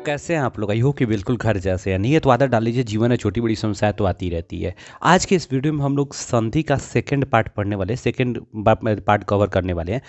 कैसे हैं आप लोग? आई होप कि बिल्कुल घर जैसे हैं। नियत आदत डाल लीजिए, जीवन में छोटी बड़ी समस्याएं तो आती रहती है। आज के इस वीडियो में हम लोग संधि का सेकंड पार्ट पढ़ने वाले, सेकंड पार्ट कवर करने वाले हैं।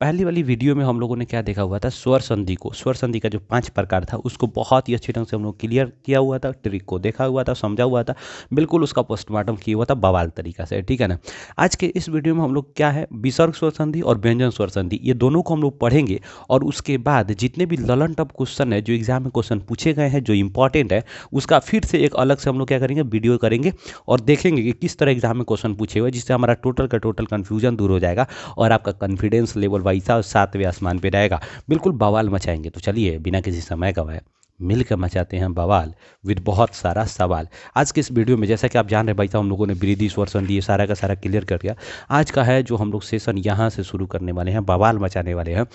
पहली वाली वीडियो में हम लोगों ने क्या देखा हुआ था? स्वर संधि को, स्वर संधि का जो 5 प्रकार था उसको बहुत ही अच्छे ढंग से हम लोग क्लियर किया हुआ था, ट्रिक को देखा हुआ था, समझा हुआ था, बिल्कुल उसका पोस्टमार्टम किया हुआ था बवाल तरीका से, ठीक है ना। आज के इस वीडियो में हम लोग क्या है, विसर्ग स्वर संधि और व्यंजन स्वर संधि, ये दोनों को हम लोग पढ़ेंगे। और उसके बाद जितने भी ललन टॉप क्वेश्चन है, जो एग्जाम में क्वेश्चन पूछे गए हैं, जो इंपॉर्टेंट है, उसका फिर से एक अलग से हम लोग क्या करेंगे, वीडियो करेंगे और देखेंगे कि किस तरह एग्जाम में क्वेश्चन पूछे हुए, जिससे हमारा टोटल का टोटल कंफ्यूजन दूर हो जाएगा और आपका कॉन्फिडेंस लेवल वैसा 7वें आसमान पे रहेगा। बिल्कुल बवाल मचाएंगे। तो चलिए बिना किसी समय गवाए मिलकर मचाते हैं बवाल विद बहुत सारा सवाल। आज के इस वीडियो में जैसा कि आप जान रहे भाई साहब, हम लोगों ने वृद्धि स्वर संधि ये सारा का सारा क्लियर कर दिया। आज का है जो हम लोग सेशन यहाँ से शुरू करने वाले हैं, बवाल मचाने वाले हैं,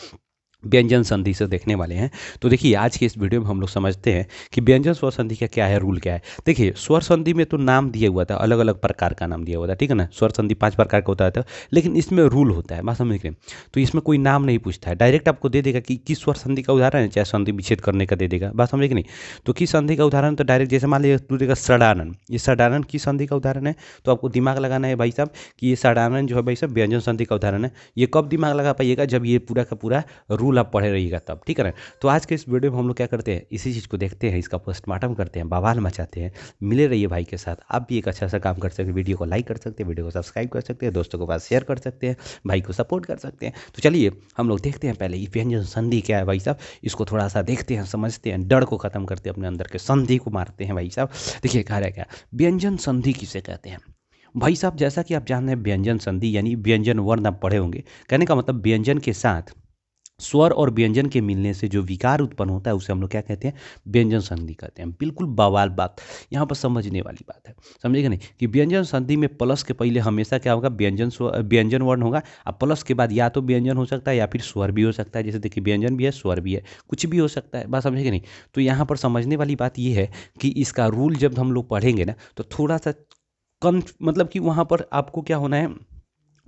व्यंजन संधि से देखने वाले हैं। तो देखिए आज के इस वीडियो में हम लोग समझते हैं कि व्यंजन स्वर संधि का क्या है, रूल क्या है। देखिए स्वर संधि में तो नाम दिया हुआ था, अलग अलग प्रकार का नाम दिया हुआ था, ठीक है ना। स्वर संधि 5 प्रकार का होता है, लेकिन इसमें रूल होता है, बात समझ गए। तो इसमें कोई नाम नहीं पूछता है, डायरेक्ट आपको दे देगा कि किस स्वर संधि का उदाहरण है, चाहे संधि विच्छेद करने का दे देगा, बात समझे कि नहीं। तो किस संधि का उदाहरण, तो डायरेक्ट जैसे मान लीजिए तू देगा सडानन, ये सडानन किस संधि का उदाहरण है। तो आपको दिमाग लगाना है भाई साहब कि ये सडानन जो है भाई साहब व्यंजन संधि का उदाहरण है। ये कब दिमाग लगा पाइएगा, जब ये पूरा का पूरा रूल आप पढ़े रहिएगा तब, ठीक है ना। तो आज के इस वीडियो में हम लोग क्या करते हैं, इसी चीज़ को देखते हैं, इसका पोस्टमार्टम करते हैं, बवाल मचाते हैं। मिले रहिए भाई के साथ। आप भी एक अच्छा सा काम कर सकते हैं, वीडियो को लाइक कर सकते हैं, वीडियो को सब्सक्राइब कर सकते हैं, दोस्तों के पास शेयर कर सकते हैं, भाई को सपोर्ट कर सकते हैं। तो चलिए हम लोग देखते हैं पहले ये व्यंजन संधि क्या है भाई साहब, इसको थोड़ा सा देखते हैं, समझते हैं, डर को खत्म करते हैं, अपने अंदर के संधि को मारते हैं भाई साहब। देखिए कह रहा है क्या, व्यंजन संधि किसे कहते हैं भाई साहब। जैसा कि आप जान रहे हैं व्यंजन संधि यानी व्यंजन वर्ण आप पढ़े होंगे। कहने का मतलब व्यंजन के साथ स्वर और व्यंजन के मिलने से जो विकार उत्पन्न होता है उसे हम लोग क्या कहते हैं, व्यंजन संधि कहते हैं। बिल्कुल बवाल बात, यहाँ पर समझने वाली बात है, समझेगा नहीं कि व्यंजन संधि में प्लस के पहले हमेशा क्या होगा, व्यंजन वर्ण होगा। अब प्लस के बाद या तो व्यंजन हो सकता है या फिर स्वर भी हो सकता है। जैसे देखिए व्यंजन भी है, स्वर भी है, कुछ भी हो सकता है, बात समझेगा नहीं। तो यहाँ पर समझने वाली बात यह है कि इसका रूल जब हम लोग पढ़ेंगे ना, तो थोड़ा सा कम, मतलब कि वहाँ पर आपको क्या होना है,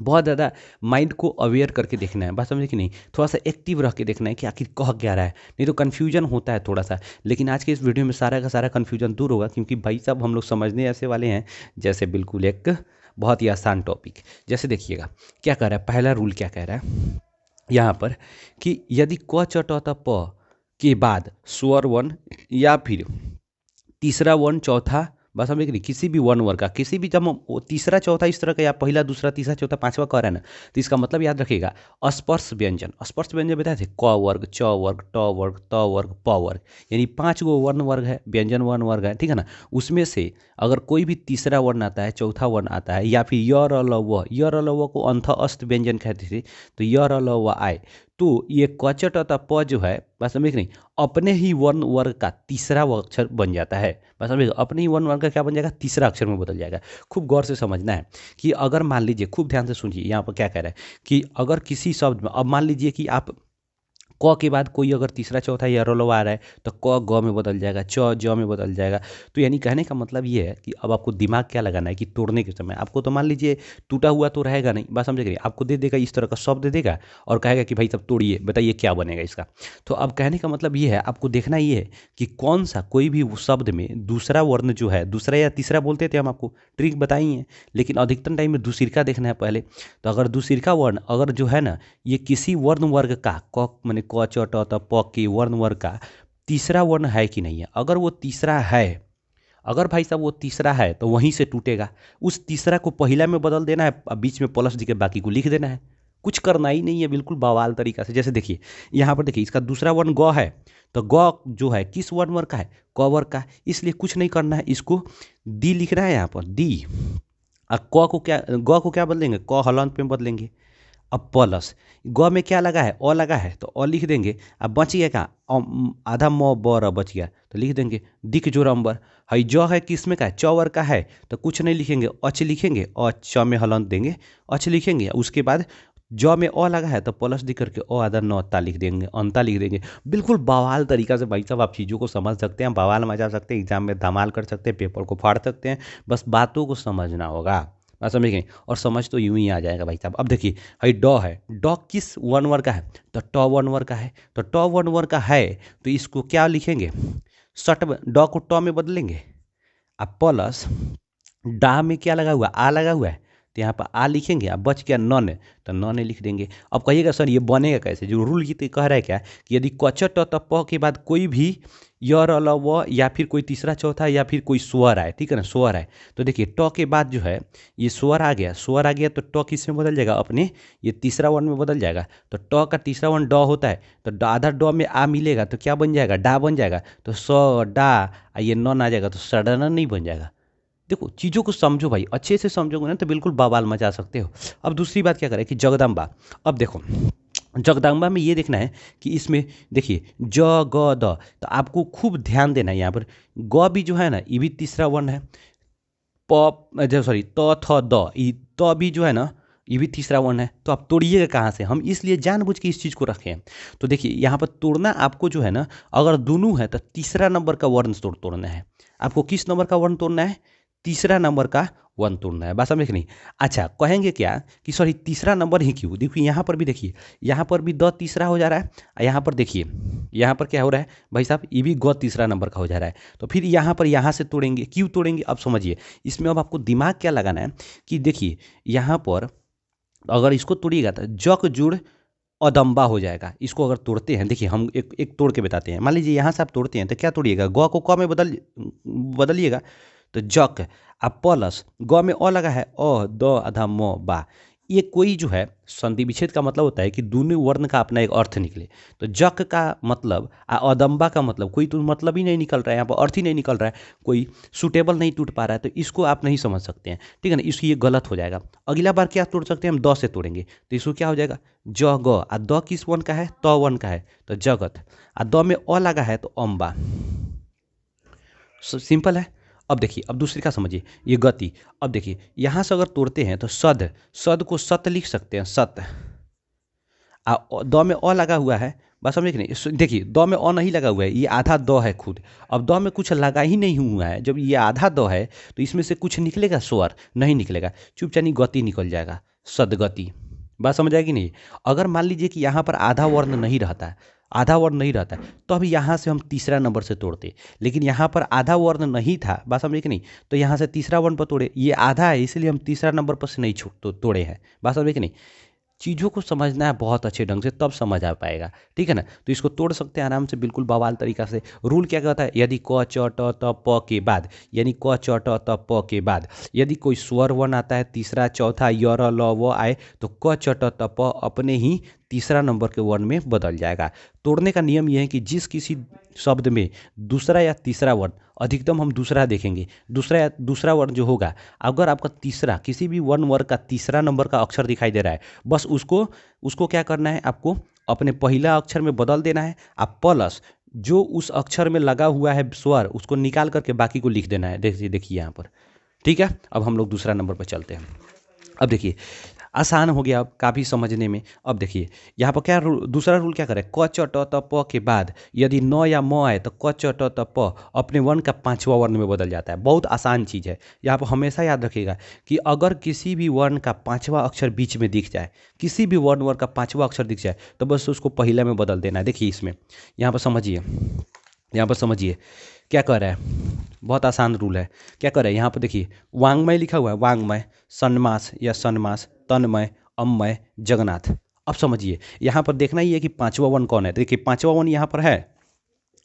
बहुत ज़्यादा माइंड को अवेयर करके देखना है, बात समझे कि नहीं। थोड़ा सा एक्टिव रह के देखना है कि आखिर कह क्या रहा है, नहीं तो कन्फ्यूजन होता है थोड़ा सा। लेकिन आज के इस वीडियो में सारा का सारा कन्फ्यूजन दूर होगा, क्योंकि भाई साहब हम लोग समझने ऐसे वाले हैं जैसे बिल्कुल एक बहुत ही आसान टॉपिक। जैसे देखिएगा क्या कह रहा है, पहला रूल क्या कह रहा है यहाँ पर कि यदि क चटौता प के बाद स्वर वर्ण या फिर तीसरा वर्ण चौथा, बस हम एक नहीं, किसी भी वन वर्ग का, किसी भी, जब वो तीसरा चौथा इस तरह का या पहला दूसरा तीसरा चौथा पांचवा कह रहा है ना, तो इसका मतलब याद रखिएगा अस्पर्श व्यंजन। अस्पर्श व्यंजन बताए थे, क वर्ग, च वर्ग, ट वर्ग, त वर्ग, प वर्ग, यानी 5 गो वर्ण वर्ग है, व्यंजन वर्ण वर्ग है, ठीक है ना। उसमें से अगर कोई भी तीसरा वर्ण आता है, चौथा वर्ण आता है, या फिर य र ल व, य र ल व को अंथ अस्त व्यंजन कहते थे, तो य र ल व आए, तो ये कचट तथा प जो है, बस समझ नहीं, अपने ही वर्ण वर्ग का तीसरा अक्षर बन जाता है। बस समझ, अपने ही वर्ण वर्ग का क्या बन जाएगा, तीसरा अक्षर में बदल जाएगा। खूब गौर से समझना है कि अगर मान लीजिए, खूब ध्यान से सुनिए यहाँ पर क्या कह रहा है कि अगर किसी शब्द में, अब मान लीजिए कि आप क के बाद कोई अगर तीसरा चौथा या रोलवा आ रहा है, तो क ग में बदल जाएगा, च ज में बदल जाएगा। तो यानी कहने का मतलब ये है कि अब आपको दिमाग क्या लगाना है कि तोड़ने के समय आपको, तो मान लीजिए टूटा हुआ तो रहेगा नहीं, बात समझ गए, आपको दे देगा इस तरह का शब्द देगा और कहेगा कि भाई सब तोड़िए, बताइए क्या बनेगा इसका। तो अब कहने का मतलब ये है, आपको देखना ये है कि कौन सा कोई भी शब्द में दूसरा वर्ण जो है, दूसरा या तीसरा बोलते थे हम, आपको ट्रिक बताई है, लेकिन अधिकतर टाइम में दूसरिका देखना है पहले। तो अगर दूसरिका वर्ण अगर जो है ना, ये किसी वर्ण वर्ग का, क माने क च ट त प के वर्ण वर्ग का तीसरा वर्ण है कि नहीं है, अगर वो तीसरा है, अगर भाई साहब वो तीसरा है, तो वहीं से टूटेगा। उस तीसरा को पहला में बदल देना है, बीच में प्लस के बाकी को लिख देना है, कुछ करना ही नहीं है, बिल्कुल बवाल तरीका से। जैसे देखिए यहाँ पर देखिए, इसका दूसरा वर्ण ग है, तो ग जो है किस वर्ण वर्ग का है, क वर्ग का, इसलिए कुछ नहीं करना है, इसको दी लिखना है यहाँ पर, दी। और क को क्या, ग को क्या बदलेंगे, क हलंत में बदलेंगे। अब प्लस ग में क्या लगा है, अ लगा है, तो अ लिख देंगे। अब बच गया क्या, आधा म ब र बच गया, तो लिख देंगे दिख जोरम्बर। हई ज है किसमें का है, च वर्ग का है, तो कुछ नहीं लिखेंगे, अच लिखेंगे, अ च में हलंत देंगे, अच लिखेंगे। उसके बाद ज में अ लगा है, तो प्लस दी करके अ आधा नौता लिख देंगे, अंता लिख देंगे। बिल्कुल बवाल तरीका से भाई साहब आप चीज़ों को समझ सकते हैं, बवाल मचा सकते हैं, एग्जाम में धमाल कर सकते हैं, पेपर को फाड़ सकते हैं, बस बातों को समझना होगा। बात समझ गई। और समझ तो यूं ही आ जाएगा भाई साहब। अब देखिए भाई डॉ है, डॉ किस वन वर्ड का है, तो टॉ वन वर्ड का है। तो टॉ वन वर्ड का है तो इसको क्या लिखेंगे, सट डॉ को टॉ में बदलेंगे। अब प्लस डा में क्या लगा हुआ, आ लगा हुआ है, तो यहाँ पर आ लिखेंगे। अब बच गया नॉन, तो नॉन लिख देंगे। अब कहिएगा सर ये बनेगा कैसे, जो रूल की कह रहा है क्या कि यदि क्वच ट त प के बाद कोई भी य र ल व या फिर कोई तीसरा चौथा या फिर कोई स्वर आए, ठीक है ना, स्वर आए, तो देखिए ट के बाद जो है ये स्वर आ गया, स्वर आ गया तो ट किस में बदल जाएगा, अपने ये तीसरा वर्ण में बदल जाएगा। तो ट का तीसरा वर्ण ड होता है, तो आधा ड में आ मिलेगा तो क्या बन जाएगा, डा बन जाएगा। तो स डा ये नॉन आ जाएगा तो सडन नहीं बन जाएगा। देखो चीज़ों को समझो भाई, अच्छे से समझोगे ना तो बिल्कुल बवाल मचा सकते हो। अब दूसरी बात क्या करें कि जगदम्बा। अब देखो जगदम्बा में ये देखना है कि इसमें देखिए ज ग द, तो आपको खूब ध्यान देना है यहाँ पर। ग भी जो है ना ये भी तीसरा वर्ण है, प सॉरी त थ द, त भी जो है ना ये भी तीसरा वर्ण है। तो आप तोड़िएगा कहाँ से, हम इसलिए जानबूझ के इस चीज़ को रखे हैं। तो देखिए यहाँ पर तोड़ना आपको जो है ना, अगर दोनों है तो तीसरा नंबर का वर्ण तोड़ना है। आपको किस नंबर का वर्ण तोड़ना है, तीसरा नंबर का वन तोड़ना है। बात समझ कि नहीं। अच्छा कहेंगे क्या कि सॉरी तीसरा नंबर ही क्यों, देखिए यहाँ पर भी देखिए, यहाँ पर भी द तीसरा हो जा रहा है, यहाँ पर देखिए यहाँ पर क्या हो रहा है भाई साहब, ये भी ग तीसरा नंबर का हो जा रहा है। तो फिर यहाँ पर यहाँ से तोड़ेंगे, क्यों तोड़ेंगे अब समझिए। इसमें अब आपको दिमाग क्या लगाना है कि देखिए यहाँ पर अगर इसको तोड़िएगा तो जक जुड़ अदम्बा हो जाएगा। इसको अगर तोड़ते हैं, देखिए हम एक तोड़ के बताते हैं। मान लीजिए यहाँ से आप तोड़ते हैं तो क्या तोड़िएगा, ग को क में बदलिएगा, तो जक अब प्लस ग में अ लगा है, अ द आधा म बा। ये कोई जो है संधि विच्छेद का मतलब होता है कि दोनों वर्ण का अपना एक अर्थ निकले। तो जक का मतलब अदम्बा का मतलब कोई तो मतलब ही नहीं निकल रहा है, यहाँ पर अर्थ ही नहीं निकल रहा है, कोई सुटेबल नहीं टूट पा रहा है, तो इसको आप नहीं समझ सकते हैं, ठीक है ना। इसको ये गलत हो जाएगा। अगला बार क्या तोड़ सकते हैं हम, द से तोड़ेंगे, तो इसको क्या हो जाएगा ज ग, आ द किस वन का है, त वन का है, तो जगत, आ द में अ लगा है तो अम्बा। सिंपल है। अब देखिए अब दूसरी का समझिए, ये गति। अब देखिए यहाँ से अगर तोड़ते हैं तो सद, सद को सत लिख सकते हैं, सत। द में अ लगा हुआ है, बस समझे कि नहीं। देखिए द में अ नहीं लगा हुआ है, ये आधा द है खुद। अब द में कुछ लगा ही नहीं हुआ है, जब ये आधा द है तो इसमें से कुछ निकलेगा, स्वर नहीं निकलेगा, चुपचानी गति निकल जाएगा, सदगति। बात समझ आएगी नहीं। अगर मान लीजिए कि यहाँ पर आधा वर्ण नहीं रहता है, आधा वर्ण नहीं रहता है, तो अभी यहाँ से हम तीसरा नंबर से तोड़ते, लेकिन यहाँ पर आधा वर्ण नहीं था, बात समझे कि नहीं, तो यहाँ से तीसरा वर्ण पर तोड़े। ये आधा है इसलिए हम तीसरा नंबर पर से नहीं तोड़े हैं। बात समझे कि नहीं। चीज़ों को समझना है बहुत अच्छे ढंग से, तब समझ आ पाएगा, ठीक है ना। तो इसको तोड़ सकते हैं आराम से, बिल्कुल बवाल तरीका से। रूल क्या कहता है, यदि क च ट त प के बाद, यानी क च ट त प के बाद यदि कोई स्वर वर्ण आता है, तीसरा चौथा य र ल व आए, तो क च ट त प अपने ही तीसरा नंबर के वर्ण में बदल जाएगा। तोड़ने का नियम यह है कि जिस किसी शब्द में दूसरा या तीसरा वर्ण, अधिकतम हम दूसरा देखेंगे, दूसरा वर्ण जो होगा, अगर आपका तीसरा किसी भी वर्ग का तीसरा नंबर का अक्षर दिखाई दे रहा है, बस उसको उसको क्या करना है, आपको अपने पहला अक्षर में बदल देना है। आप प्लस जो उस अक्षर में लगा हुआ है स्वर, उसको निकाल करके बाकी को लिख देना है। देखिए यहाँ पर, ठीक है। अब हम लोग दूसरा नंबर पर चलते हैं। अब देखिए आसान हो गया अब काफ़ी समझने में। अब देखिए यहाँ पर क्या दूसरा रूल क्या करें, क च ट त प के बाद यदि न या म आए तो क च ट त प अपने वर्ण का पांचवा वर्ण में बदल जाता है। बहुत आसान चीज़ है। यहाँ पर हमेशा याद रखिएगा कि अगर किसी भी वर्ण का पांचवा अक्षर बीच में दिख जाए, किसी भी वर्ण का पांचवा अक्षर दिख जाए, तो बस उसको पहला में बदल देना है। देखिए इसमें यहाँ पर समझिए, यहाँ पर समझिए क्या कह रहा है, बहुत आसान रूल है। क्या कर रहे हैं यहाँ पर देखिए, वांग्मय लिखा हुआ है, वांग्मय, सन्मास या सन्मास, तन्मय, अम्मय, जगन्नाथ। अब समझिए यहाँ पर देखना ही है कि पांचवा वन कौन है। देखिए पांचवा वन यहाँ पर है,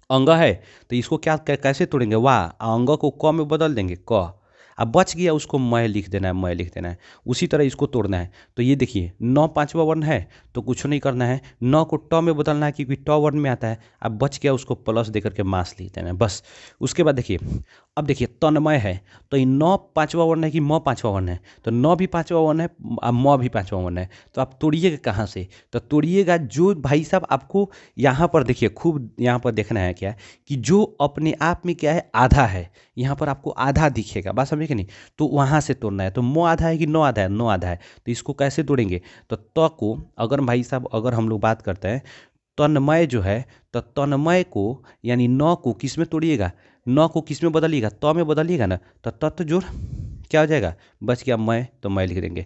अंग है, तो इसको क्या कैसे तोड़ेंगे, वाह, अंग को क में बदल देंगे, क। अब बच गया उसको मय लिख देना है, मय लिख देना है। उसी तरह इसको तोड़ना है। तो ये देखिए न पांचवा वर्ण है तो कुछ नहीं करना है, न को ट में बदलना है क्योंकि ट वर्ण में आता है। अब बच गया उसको प्लस देकर के मास लिख देना है, बस। उसके बाद देखिए, अब देखिए तन्मय है, तो ये न पांचवा वर्ण है कि म पांचवा वर्ण है, तो न भी पांचवा वर्ण है, म भी पांचवा वर्ण है। तो आप तोड़िएगा कहाँ से, तो तोड़िएगा जो भाई साहब आपको यहाँ पर देखिए, खूब यहाँ पर देखना है क्या कि जो अपने आप में क्या है, आधा है, यहाँ पर आपको आधा दिखेगा, बात समझे कि नहीं। तो वहाँ से तोड़ना है। तो म आधा है कि न आधा है, न आधा है, तो इसको कैसे तोड़ेंगे, तो त को अगर भाई साहब अगर हम लोग बात करते हैं तन्मय जो है, तो तन्मय को यानी न को किस में तोड़िएगा, न को किस में बदलिएगा, त में बदलिएगा ना, तो तत् जोड़ क्या हो जाएगा, बच गया मैं, तो मैं लिख देंगे।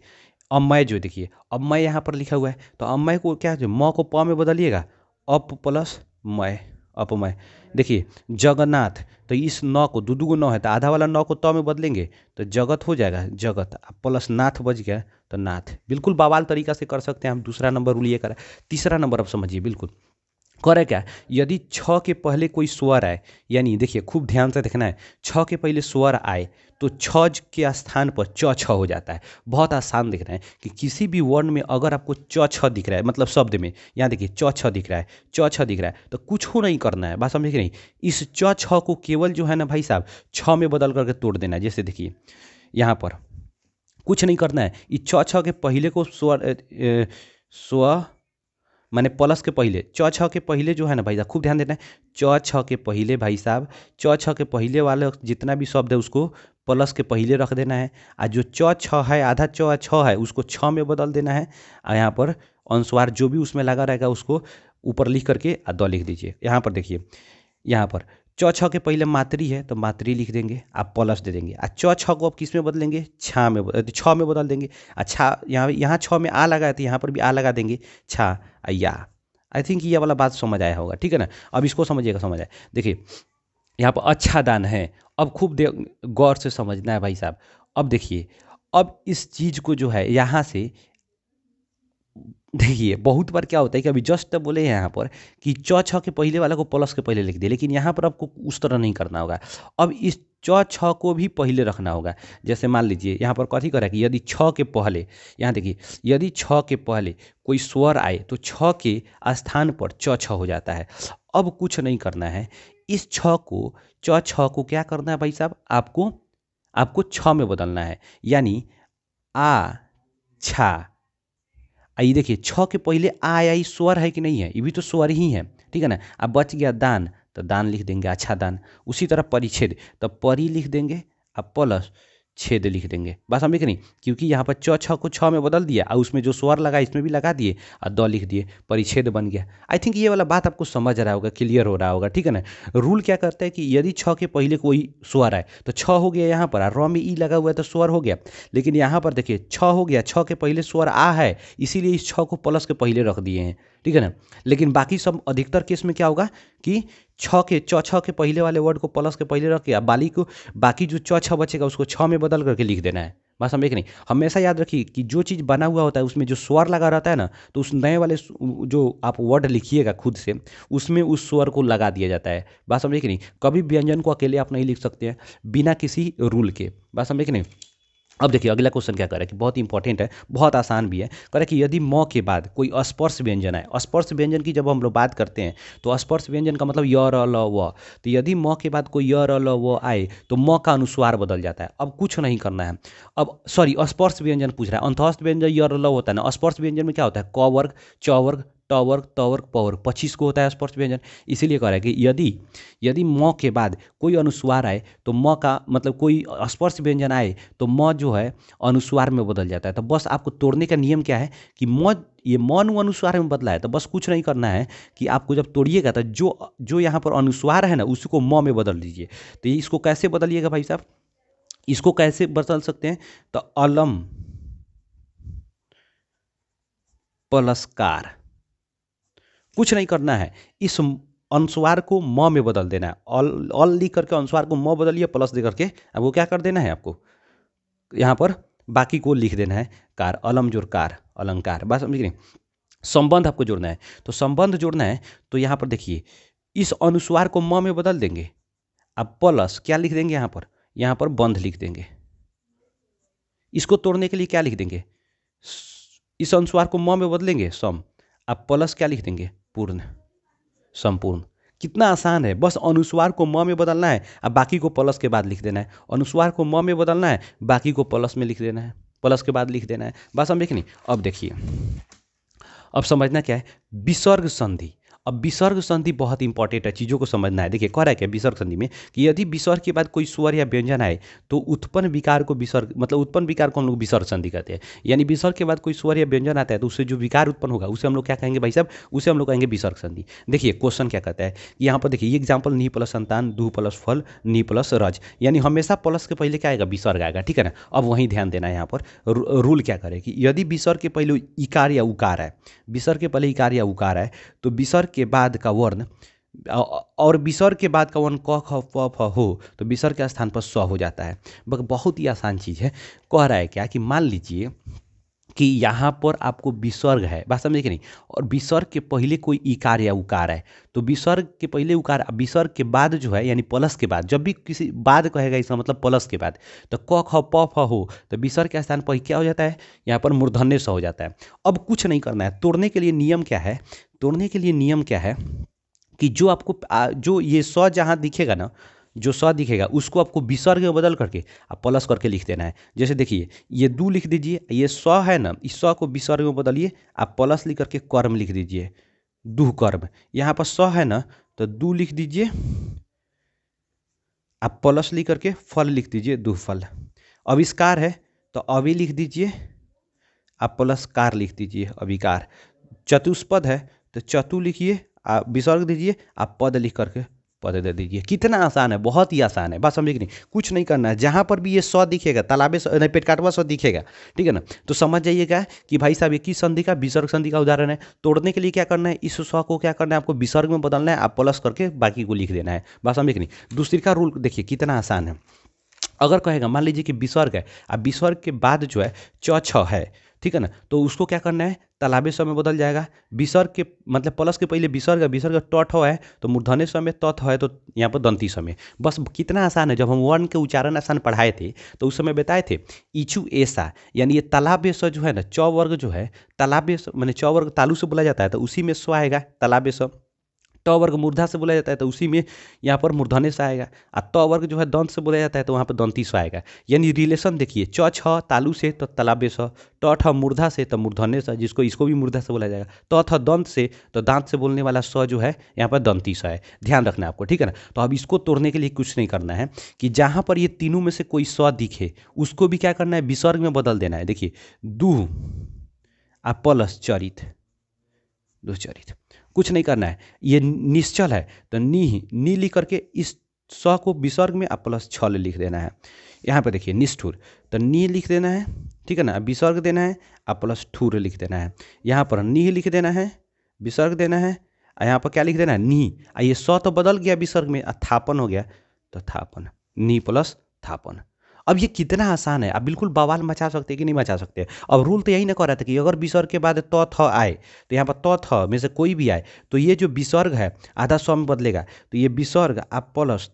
अब मैं जो देखिए, अब मैं यहाँ पर लिखा हुआ है, तो अब मैं को क्या, जो म को प में बदलिएगा, अप प्लस मैं, अपमय। देखिए जगन्नाथ, तो इस नौ को दो को नौ है, तो आधा वाला नौ को त में बदलेंगे तो जगत हो जाएगा, जगत प्लस नाथ बच गया, तो नाथ। बिल्कुल बवाल तरीका से कर सकते हैं हम। दूसरा नंबर रूल ये करा। तीसरा नंबर अब समझिए, बिल्कुल करे क्या, यदि छ के पहले कोई स्वर आए, यानी देखिए खूब ध्यान से देखना है, छ के पहले स्वर आए तो छ के स्थान पर च छ हो जाता है। बहुत आसान दिख रहा है कि किसी भी वर्ण में अगर आपको च छ दिख रहा है, मतलब शब्द में, यहाँ देखिए च छ दिख रहा है, च छ दिख रहा है, तो कुछ हो नहीं करना है, बात समझे कि नहीं। इस च छ को केवल जो है ना भाई साहब, छ में बदल करके तोड़ देना है। जैसे देखिए यहाँ पर कुछ नहीं करना है, इस च छ के पहले को स्वर स्व माने प्लस के पहले, च छ के पहले जो है ना भाई साहब, खूब ध्यान देना है, च छ के पहले भाई साहब, च छ के पहले वाला जितना भी शब्द है उसको प्लस के पहले रख देना है। और जो च छ है, आधा च छ है, उसको छ में बदल देना है। और यहाँ पर अनुस्वार जो भी उसमें लगा रहेगा उसको ऊपर लिख करके द लिख दीजिए। यहाँ पर देखिए, यहाँ पर च छ के पहले मातृ है तो मातृ लिख देंगे, आप प्लस दे देंगे। च छ को अब किस में बदलेंगे, छ में बदल देंगे। अच्छा यहाँ छ में आ लगा है तो यहाँ पर भी आ लगा देंगे, छा या। आई थिंक ये वाला बात समझ आया होगा, ठीक है ना। अब इसको समझिएगा, समझ आए। देखिए यहाँ पर अच्छा दान है, अब खूब गौर से समझना है भाई साहब। अब देखिए, अब इस चीज़ को जो है यहाँ से देखिए, बहुत बार क्या होता है कि अभी जस्ट बोले यहाँ पर कि च छ के पहले वाला को प्लस के पहले लिख दिए, लेकिन यहाँ पर आपको उस तरह नहीं करना होगा। अब इस च छ को भी पहले रखना होगा। जैसे मान लीजिए यहाँ पर कथी करें कि यदि छ के पहले, यहाँ देखिए, यदि छ के पहले कोई स्वर आए तो छ के स्थान पर च छ हो जाता है। अब कुछ नहीं करना है, इस छ को, च छ को क्या करना है भाई साहब, आपको आपको छ में बदलना है। यानी आ छा, ये देखिए छ के पहले आ या स्वर है कि नहीं है, ये भी तो स्वर ही है, ठीक है ना। अब बच गया दान, तो दान लिख देंगे, अच्छा दान। उसी तरह परिच्छेद, तो परी लिख देंगे, अब प्लस छेद लिख देंगे। बस समझे कि नहीं, क्योंकि यहाँ पर च छ को छ में बदल दिया और उसमें जो स्वर लगा इसमें भी लगा दिए और द लिख दिए, परिच्छेद बन गया। आई थिंक ये वाला बात आपको समझ रहा होगा, क्लियर हो रहा होगा, ठीक है ना। रूल क्या करता है कि यदि छ के पहले कोई स्वर आए तो छ हो गया यहाँ पर, र में ई लगा हुआ है तो स्वर हो गया। लेकिन यहाँ पर देखिए छ हो गया, छ के पहले स्वर आ है, इसीलिए इस छ को प्लस के पहले रख दिए हैं, ठीक है ना। लेकिन बाकी सब अधिकतर केस में क्या होगा कि छ के पहले वाले वर्ड को प्लस के पहले रख के बाकी जो च छ बचेगा उसको छ में बदल करके लिख देना है। बस हम एक नहीं, हमेशा याद रखिए कि जो चीज़ बना हुआ होता है उसमें जो स्वर लगा रहता है ना, तो उस नए वाले जो आप वर्ड लिखिएगा खुद से, उसमें उस स्वर को लगा दिया जाता है। बात समझे कि नहीं, कभी व्यंजन को अकेले आप नहीं लिख सकते हैं बिना किसी रूल के। बात समझे कि नहीं। अब देखिए अगला क्वेश्चन क्या कर रहा है कि बहुत इंपॉर्टेंट है, बहुत आसान भी है। कह रहा है कि यदि म के बाद कोई अस्पर्श व्यंजन है, अस्पर्श व्यंजन की जब हम लोग बात करते हैं तो अस्पर्श व्यंजन का मतलब य र ल व, तो यदि म के बाद कोई य र ल व आए तो म का अनुस्वार बदल जाता है। अब कुछ नहीं करना है। अब सॉरी, अस्पर्श व्यंजन पूछ रहा है, अंतःस्थ व्यंजन य र ल होता है ना, अस्पर्श व्यंजन में क्या होता है, क वर्ग, च वर्ग, ट वर्ग, त वर्ग, प वर्ग, 25 को होता है स्पर्श व्यंजन। इसीलिए कह रहा है कि यदि यदि म के बाद कोई अनुस्वार आए तो म का मतलब कोई स्पर्श व्यंजन आए तो म जो है अनुस्वार में बदल जाता है। तो बस आपको तोड़ने का नियम क्या है कि म ये मन अनुस्वार में बदला है, तो बस कुछ नहीं करना है कि आपको जब तोड़िएगा तो जो जो यहाँ पर अनुस्वार है ना उसको म में बदल दीजिए। तो इसको कैसे बदलिएगा भाई साहब, इसको कैसे बदल सकते हैं, तो अलम पलस्कार, कुछ नहीं करना है, इस अनुस्वार को म में बदल देना है। ऑल लिख करके अनुस्वार को म बदलिए, प्लस दे करके अब वो क्या कर देना है आपको, यहाँ पर बाकी को लिख देना है, कार, अलम जोड़ कार, अलंकार। बस समझ नहीं। संबंध आपको जोड़ना है, तो संबंध जोड़ना है तो यहाँ पर देखिए इस अनुस्वार को म में बदल देंगे, अब प्लस क्या लिख देंगे यहाँ पर बंध लिख देंगे। इसको तोड़ने के लिए क्या लिख देंगे, इस अनुस्वार को म में बदलेंगे सम, अब प्लस क्या लिख देंगे, पूर्ण, संपूर्ण। कितना आसान है, बस अनुस्वार को म में बदलना है, अब बाकी को प्लस के बाद लिख देना है। अनुस्वार को म में बदलना है, बाकी को प्लस में लिख देना है, प्लस के बाद लिख देना है। बस हम देख नहीं। अब देखिए, अब समझना क्या है, विसर्ग संधि। अब विसर्ग संधि बहुत इंपॉर्टेंट है, चीज़ों को समझना है। देखिए कह रहा है क्या विसर्ग संधि में कि यदि विसर्ग के बाद कोई स्वर या व्यंजन आए तो उत्पन्न विकार को विसर्ग, मतलब उत्पन्न विकार को हम लोग विसर्ग संधि कहते हैं। यानी विसर्ग के बाद कोई स्वर या व्यंजन आता है तो उससे जो विकार उत्पन्न होगा उसे हम लोग क्या कहेंगे भाई साहब, उसे हम लोग कहेंगे विसर्ग संधि। देखिए क्वेश्चन क्या कहता है, यहाँ पर देखिए ये एग्जाम्पल नी प्लस संतान, दू प्लस फल, नी प्लस रज, यानी हमेशा प्लस के पहले क्या आएगा, विसर्ग आएगा, ठीक है ना। अब वहीं ध्यान देना है, यहाँ पर रूल क्या करे कि यदि विसर्ग के पहले इकार या उकार है, विसर्ग के पहले इकार या उकार है तो विसर्ग के बाद का वर्ण और विसर्ग के बाद का वर्ण क ख प फ हो तो विसर्ग के स्थान पर स्व हो जाता है। बहुत ही आसान चीज़ है। कह रहा है क्या कि मान लीजिए कि यहाँ पर आपको विसर्ग है, बात समझे कि नहीं, और विसर्ग के पहले कोई इकार या उकार है तो विसर्ग के पहले उकार, विसर्ग के बाद जो है यानी प्लस के बाद, जब भी किसी बाद कहेगा इसका मतलब प्लस के बाद, तो क ख प फ हो तो विसर्ग के स्थान पर क्या हो जाता है, यहाँ पर मूर्धन्य स हो जाता है। अब कुछ नहीं करना है, तोड़ने के लिए नियम क्या है, तोड़ने के लिए नियम क्या है कि जो आपको जो ये स जहाँ दिखेगा ना, जो स दिखेगा उसको आपको विसर्ग में बदल करके आप प्लस करके लिख देना है। जैसे देखिए ये दू लिख दीजिए, ये स है ना, इस स को विसर्ग में बदलिए, आप प्लस लिख करके कर्म लिख दीजिए, दू कर्म। यहाँ पर स है ना तो दू लिख दीजिए, आप प्लस लिख करके फल लिख दीजिए, दू फल। अविष्कार है तो अवि लिख दीजिए, आप प्लस कार लिख दीजिए, अविकार। चतुष्पद है तो चतु लिखिए, आप विसर्ग दीजिए, आप पद लिख करके पद दे दीजिए। कितना आसान है, बहुत ही आसान है, बात समझे कि नहीं। कुछ नहीं करना है, जहाँ पर भी ये स दिखेगा, तालाबे नहीं पेटकाटवा स दिखेगा, ठीक है ना, तो समझ जाइएगा कि भाई साहब ये किस संधि का, विसर्ग संधि का उदाहरण है। तोड़ने के लिए क्या करना है, इस स को क्या करना है, आपको विसर्ग में बदलना है, आप प्लस करके बाकी को लिख देना है, बात समझे कि नहीं। दूसरी का रूल देखिए कितना आसान है। अगर कहेगा मान लीजिए कि विसर्ग है, अब विसर्ग के बाद जो है च छ है, ठीक है ना, तो उसको क्या करना है, तालाबे स में बदल जाएगा। विसर्ग के मतलब प्लस के पहले विसर्ग है, विसर्ग ट ठ है तो मूर्धन्य स में त थ है तो यहाँ पर दंती स में। बस कितना आसान है, जब हम वर्ण के उच्चारण आसान पढ़ाए थे तो उस समय बताए थे इचू ऐसा, यानी ये तालाबे स जो है ना, च वर्ग जो है, तालाबे मैंने च वर्ग तालु से बोला जाता है तो उसी में स्व आएगा, तालाबे स। ट वर्ग मूर्धा से बोला जाता है तो उसी में यहाँ पर मूर्धन्य स आएगा, और त वर्ग जो है दंत से बोला जाता है तो वहाँ पर दंती स आएगा। यानी रिलेशन देखिए, च छ तालु से तो तालाबे स, ट ठ मूर्धा से तो मूर्धन्य स, जिसको इसको भी मूर्धा से बोला जाएगा, त थ दंत से तो दांत से बोलने वाला स जो है यहाँ पर दंती स है। ध्यान रखना है आपको, ठीक है ना। तो अब इसको तोड़ने के लिए कुछ नहीं करना है कि जहाँ पर ये तीनों में से कोई स दिखे उसको भी क्या करना है, विसर्ग में बदल देना है। देखिए दू आ प्लस चरित, दुश्चरित, कुछ नहीं करना है। ये निश्चल है तो नी लिख करके इस स को विसर्ग में आप प्लस छल लिख देना है। यहाँ पर देखिए निष्ठुर तो नी लिख देना है, ठीक है ना, विसर्ग देना है, आप प्लस ठुर लिख देना है। यहाँ पर नी लिख देना है, विसर्ग देना है, यहाँ पर क्या लिख देना है, नी। ये स तो बदल गया विसर्ग में, थापन हो गया तो थापन, नी प्लस थापन। अब ये कितना आसान है, आप बिल्कुल बवाल मचा सकते हैं कि नहीं मचा सकते। अब रूल तो यही ना कह रहा था कि अगर विसर्ग के बाद त थ आए तो यहाँ पर त थ में से कोई भी आए तो ये जो विसर्ग है आधा स में बदलेगा, तो ये विसर्ग आप प्लस,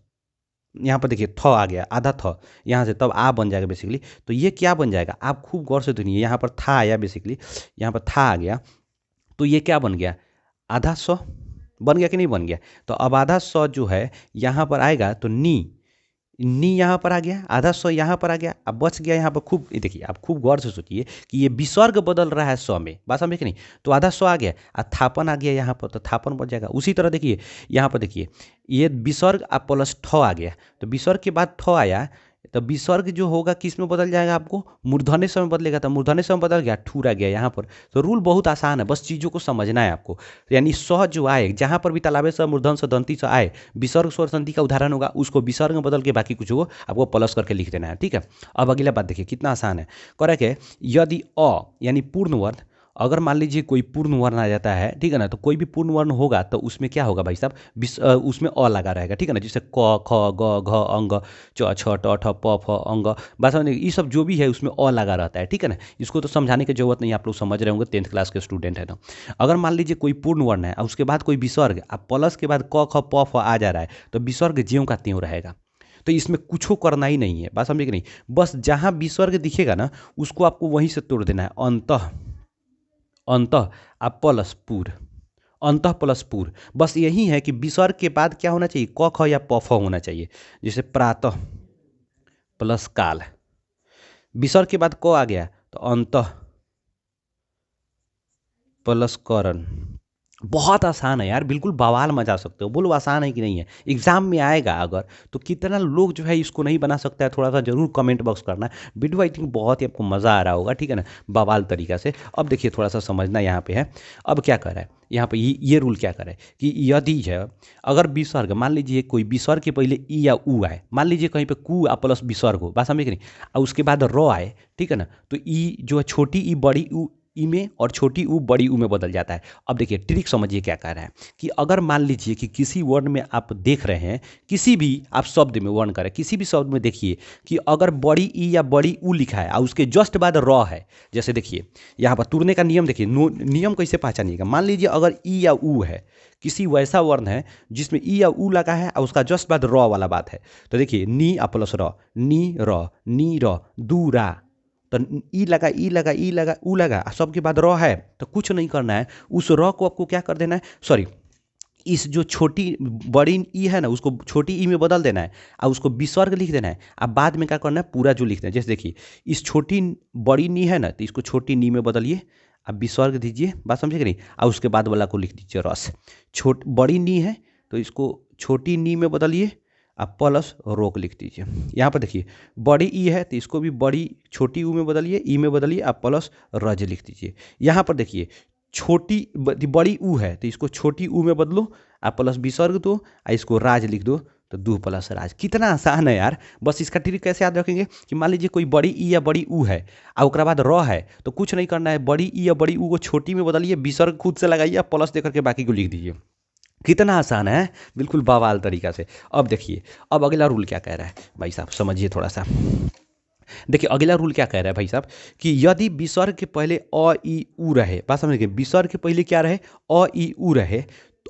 यहाँ पर देखिए थ आ गया, आधा थ यहाँ से तब आ बन जाएगा बेसिकली। तो ये क्या बन जाएगा, आप खूब गौर से सुनिए, यहाँ पर था आया बेसिकली, यहाँ पर था आ गया तो ये क्या बन गया, आधा स बन गया कि नहीं बन गया। तो अब आधा स जो है यहाँ पर आएगा तो नी यहाँ पर आ गया, आधा स यहाँ पर आ गया, अब बच गया यहाँ पर। खूब देखिए, आप खूब गौर से सोचिए कि ये विसर्ग बदल रहा है स में, बात समझे कि नहीं। तो आधा स आ गया और थापन आ गया यहाँ पर, तो थापन बच जाएगा। उसी तरह देखिए यहाँ पर देखिए ये विसर्ग आप प्लस ठ आ गया, तो विसर्ग के बाद ठ आया तो विसर्ग जो होगा किस में बदल जाएगा, आपको मूर्धन्य स में बदलेगा, तो मूर्धन्य स में बदल गया, ठूर आ गया यहाँ पर। तो रूल बहुत आसान है, बस चीज़ों को समझना है आपको। यानी स जो आए, जहाँ पर भी तालाबे स मूर्धन स दंती स आए, विसर्ग स्वर संधि का उदाहरण होगा, उसको विसर्ग में बदल के बाकी कुछ को आपको प्लस करके लिख देना है, ठीक है। अब अगला बात देखिए कितना आसान है। करेक्ट है, यदि अ यानी पूर्ण वर्ण, अगर मान लीजिए कोई पूर्ण वर्ण आ जाता है, ठीक है ना, तो कोई भी पूर्ण वर्ण होगा तो उसमें क्या होगा भाई साहब, उसमें अ लगा रहेगा, ठीक है ना। जैसे क ख ग घ अंग, च छ ट ठ प फ अंग, बस ये सब जो भी है उसमें अ लगा रहता है, ठीक है ना। इसको तो समझाने की जरूरत नहीं, आप लोग समझ रहे होंगे, 10th क्लास के स्टूडेंट है ना। अगर मान लीजिए कोई पूर्ण वर्ण है और उसके बाद कोई विसर्ग, अब प्लस के बाद क ख प फ आ जा रहा है तो विसर्ग ज्यों का त्यों रहेगा। तो इसमें कुछ करना ही नहीं है, बात समझे कि नहीं। बस जहाँ विसर्ग दिखेगा ना उसको आपको वहीं से तोड़ देना है, अंतः, अंतः आप प्लस पूर, अंतः प्लस पूर। बस यही है कि विसर्ग के बाद क्या होना चाहिए, क ख या प फ होना चाहिए। जैसे प्रातः प्लस काल, विसर्ग के बाद क आ गया तो अंतः प्लस करण, बहुत आसान है यार, बिल्कुल बवाल मचा सकते हो। बोलो आसान है कि नहीं है? एग्जाम में आएगा अगर, तो कितना लोग जो है इसको नहीं बना सकता है, थोड़ा सा जरूर कमेंट बॉक्स करना। वीडियो आई थिंक बहुत ही आपको मज़ा आ रहा होगा, ठीक है ना, बवाल तरीका से। अब देखिए थोड़ा सा समझना यहाँ पे है। अब क्या कर रहा है यहाँ पे, ये रूल क्या कर रहा है कि यदि है अगर विसर्ग, मान लीजिए कोई विसर्ग के पहले ई या ऊ आए, मान लीजिए कहीं पे कू आ प्लस विसर्ग हो, बात समझे कि नहीं, और उसके बाद र आए, ठीक है ना, तो ई जो है छोटी ई बड़ी ऊ ई में और छोटी ऊ बड़ी ऊ में बदल जाता है। अब देखिए ट्रिक समझिए क्या कह रहा है कि अगर मान लीजिए कि किसी वर्ण में आप देख रहे हैं, किसी भी आप शब्द में वर्ण करें, किसी भी शब्द में देखिए कि अगर बड़ी ई या बड़ी ऊ लिखा है और उसके जस्ट बाद र है, जैसे देखिए यहाँ पर तुरने का नियम देखिए, नियम कैसे पहचानिएगा। मान लीजिए अगर ई या ऊ है, किसी वैसा वर्ण है जिसमें ई या ऊ लगा है और उसका जस्ट बाद र वाला बात है, तो देखिए नी आ प्लस र, नी र दू रा, तो ई लगा ई लगा ई लगा ऊ लगा, सबके बाद र है, तो कुछ नहीं करना है, उस र को आपको क्या कर देना है, सॉरी, इस जो छोटी बड़ी ई है ना उसको छोटी ई में बदल देना है और उसको विसर्ग लिख देना है। अब बाद में क्या करना है, पूरा जो लिखना है, जैसे देखिए इस छोटी बड़ी नी है ना, तो इसको छोटी नी में बदलिए, अब विसर्ग दीजिए, बात समझे कि नहीं, और उसके बाद वाला को लिख दीजिए रस। बड़ी नी है तो इसको छोटी नी में बदलिए, आप प्लस रोक लिख दीजिए। यहाँ पर देखिए बड़ी ई है तो इसको भी बड़ी छोटी ऊ में बदलिए, ई में बदलिए, आप प्लस रज लिख दीजिए। यहाँ पर देखिए छोटी बड़ी ऊ है तो इसको छोटी ऊ में बदलो, आप प्लस विसर्ग दो, और इसको राज लिख दो, तो दू प्लस राज। कितना आसान है यार। बस इसका ट्रिक कैसे याद रखेंगे कि मान लीजिए कोई बड़ी ई या बड़ी ऊ है और उसके बाद र है, तो कुछ नहीं करना है, बड़ी ई या बड़ी ऊ को छोटी में बदलिए, विसर्ग खुद से लगाइए, प्लस देकर के बाकी को लिख दीजिए। कितना आसान है, बिल्कुल बवाल तरीका से। अब देखिए अब अगला रूल क्या कह रहा है भाई साहब, समझिए थोड़ा सा। देखिए अगला रूल क्या कह रहा है भाई साहब कि यदि विसर्ग के पहले अ ई ऊ रहे, बात समझिए, विसर्ग के पहले क्या रहे, अ ई ऊ रहे,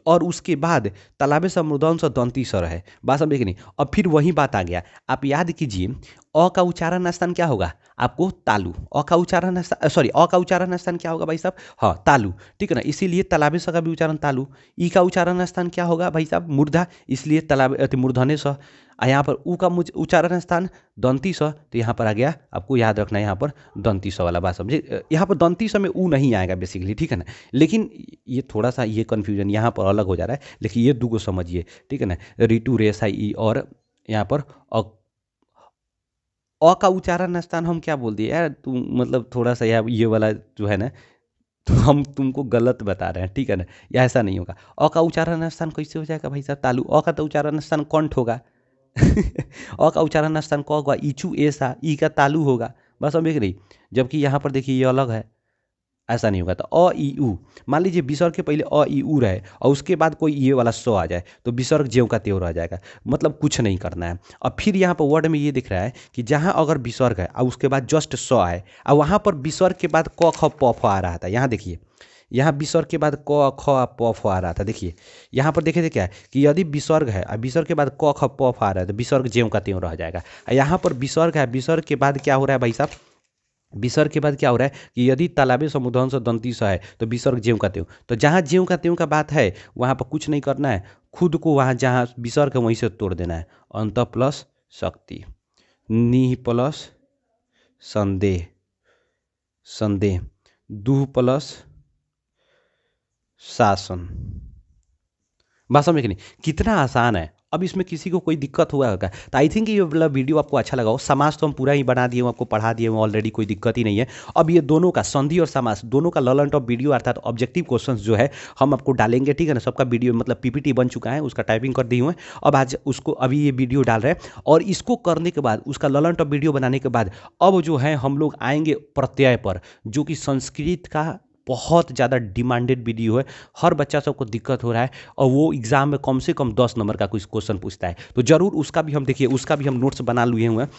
और उसके बाद तालाबे स मूर्धन्य स दंती स रहे, बात समझे कि नहीं। अब फिर वही बात आ गया, आप याद कीजिए अ का उच्चारण स्थान क्या होगा आपको, तालु। अ का उच्चारण स्थान, सॉरी, अ का उच्चारण स्थान क्या होगा भाई साहब, हाँ तालु, ठीक है ना, इसीलिए तालाबे स का भी उच्चारण तालु। ई का उच्चारण स्थान क्या होगा भाई साहब, मूर्धा, इसलिए तालाब मूर्धन्य स। यहाँ पर ऊ का उच्चारण स्थान दंती स, तो यहाँ पर आ गया, आपको याद रखना है यहाँ पर दंती स वाला, बात समझे। यहाँ पर दंती स में ऊ नहीं आएगा बेसिकली, ठीक है ना, लेकिन ये थोड़ा सा ये कन्फ्यूजन यहाँ पर अलग हो जा रहा है, लेकिन ये दो को समझिए, ठीक है ना, ऋतु रेसा ई, और यहाँ पर अ का उच्चारण स्थान हम क्या बोल दिए यार, तुम मतलब थोड़ा सा यार ये वाला जो है ना, तो हम तुमको गलत बता रहे हैं, ठीक है ना, या ऐसा नहीं होगा। अ का उच्चारण स्थान कैसे हो जाएगा भाई साहब, तालु। अ का तो उच्चारण स्थान कंठ होगा अ का उच्चारण स्थान क होगा, इचू ऐसा, ई का तालु होगा, बस समझ नहीं। जबकि यहाँ पर देखिए ये अलग है, ऐसा नहीं होगा। तो अ ई ऊ, मान लीजिए विसर्ग के पहले अ ई ऊ रहे और उसके बाद कोई ये वाला स आ जाए, तो विसर्ग ज्यों का त्यों रह जाएगा, मतलब कुछ नहीं करना है। और फिर यहाँ पर वर्ड में ये दिख रहा है कि जहाँ अगर विसर्ग है और उसके बाद जस्ट स आए, और वहाँ पर विसर्ग के बाद क ख प फ आ रहा था, यहाँ देखिए यहाँ विसर्ग के बाद क ख प फ आ रहा था, देखिए यहाँ पर देखे थे क्या है कि यदि विसर्ग है और विसर्ग के बाद क ख प फ आ रहा है, तो विसर्ग ज्यों का त्यों रह जाएगा। यहाँ पर विसर्ग है, विसर्ग के बाद क्या हो रहा है भाई साहब, विसर्ग के बाद क्या हो रहा है कि यदि तालाबे समुदान से दंती सा है, तो विसर्ग ज्यों का त्यों, तो जहाँ ज्यों का त्यों का बात है वहाँ पर कुछ नहीं करना है, खुद को वहाँ जहाँ विसर्ग है वहीं से तोड़ देना है। अंत प्लस शक्ति, नी प्लस संदेह, संदेह, दू प्लस शासन, बात समझ कि नहीं, कितना आसान है। अब इसमें किसी को कोई दिक्कत हुआ होगा, तो आई थिंक ये वाला वीडियो आपको अच्छा लगा हो। समास तो हम पूरा ही बना दिए हूँ, आपको पढ़ा दिए हूँ ऑलरेडी, कोई दिक्कत ही नहीं है। अब ये दोनों का संधि और समास दोनों का ललन टॉप वीडियो अर्थात ऑब्जेक्टिव क्वेश्चंस जो है हम आपको डालेंगे, ठीक है ना। सबका वीडियो मतलब पीपीटी बन चुका है, उसका टाइपिंग कर दी हुए, अब आज उसको अभी ये वीडियो डाल रहे हैं, और इसको करने के बाद उसका ललन टॉप वीडियो बनाने के बाद अब जो है हम लोग आएंगे प्रत्यय पर, जो कि संस्कृत का बहुत ज़्यादा डिमांडेड वीडियो है। हर बच्चा सबको दिक्कत हो रहा है और वो एग्जाम में कम से कम 10 नंबर का कुछ क्वेश्चन पूछता है, तो जरूर उसका भी हम देखिए, उसका भी हम नोट्स बना लिए हुए हैं।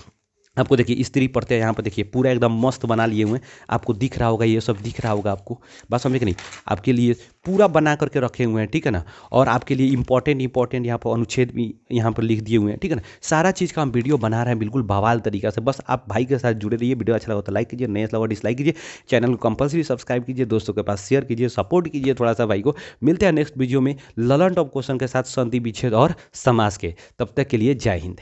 आपको देखिए स्त्री प्रत्यय यहाँ पर देखिए पूरा एकदम मस्त बना लिए हुए हैं, आपको दिख रहा होगा, ये सब दिख रहा होगा आपको, बात समझे कि नहीं, आपके लिए पूरा बना करके रखे हुए हैं, ठीक है ना। और आपके लिए इंपॉर्टेंट यहाँ पर अनुच्छेद भी यहाँ पर लिख दिए हुए हैं, ठीक है ना। सारा चीज़ का हम वीडियो बना रहे हैं बिल्कुल बवाल तरीका से। बस आप भाई के साथ जुड़े रहिए, वीडियो अच्छा लगा तो लाइक कीजिए, नहीं अच्छा लगा डिसलाइक कीजिए, चैनल को कंपल्सरी सब्सक्राइब कीजिए, दोस्तों के पास शेयर कीजिए, सपोर्ट कीजिए थोड़ा सा भाई को। मिलते हैं नेक्स्ट वीडियो में ललन टॉप क्वेश्चन के साथ, संधि विच्छेद और समास के। तब तक के लिए जय हिंद।